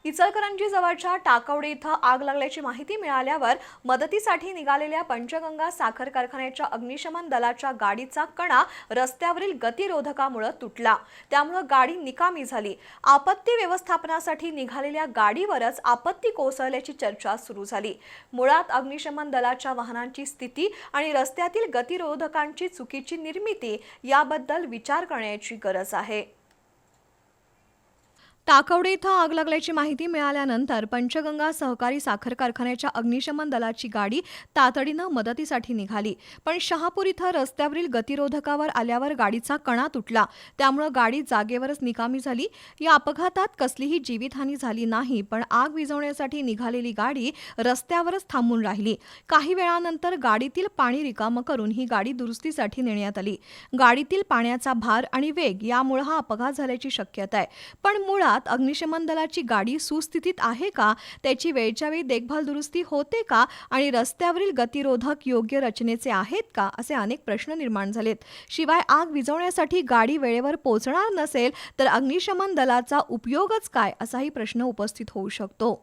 इचलकरंजी जवळच्या टाकवडे इथं आग लागल्याची माहिती मिळाल्यावर मदतीसाठी निघालेल्या पंचगंगा साखर कारखान्याच्या अग्निशमन दलाच्या गाडीचा कणा रस्त्यावरील गतिरोधकामुळे तुटला। त्यामुळे गाडी निकामी झाली। आपत्ती व्यवस्थापनासाठी निघालेल्या गाडीवरच आपत्ती कोसळल्याची चर्चा सुरू झाली। मुळात अग्निशमन दलाच्या वाहनांची स्थिती आणि रस्त्यातील गतिरोधकांची चुकीची निर्मिती याबद्दल विचार करण्याची गरज आहे। टाकवडे इथं आग लागल्याची माहिती मिळाल्यानंतर पंचगंगा सहकारी साखर कारखान्याच्या अग्निशमन दलाची गाडी तातडीनं मदतीसाठी निघाली। पण शहापूर इथं रस्त्यावरील गतिरोधकावर आल्यावर गाडीचा कणा तुटला। त्यामुळे गाडी जागेवरच निकामी झाली। या अपघातात कसलीही जीवितहानी झाली नाही, पण आग विझवण्यासाठी निघालेली गाडी रस्त्यावरच थांबून राहिली। काही वेळानंतर गाडीतील पाणी रिकामं करून ही गाडी दुरुस्तीसाठी नेण्यात आली। गाडीतील पाण्याचा भार आणि वेग यामुळे हा अपघात झाल्याची शक्यता आहे। पण मुळात अग्निशमन दलाची गाडी सुस्थितीत आहे का, त्याची वेळच्या वेळी देखभाल दुरुस्ती होते का आणि रस्त्यावरील गतिरोधक योग्य रचनेचे आहेत का, असे अनेक प्रश्न निर्माण झालेत। शिवाय आग विझवण्यासाठी गाडी वेळेवर पोहोचणार नसेल तर अग्निशमन दलाचा उपयोगच काय, असाही प्रश्न उपस्थित होऊ शकतो।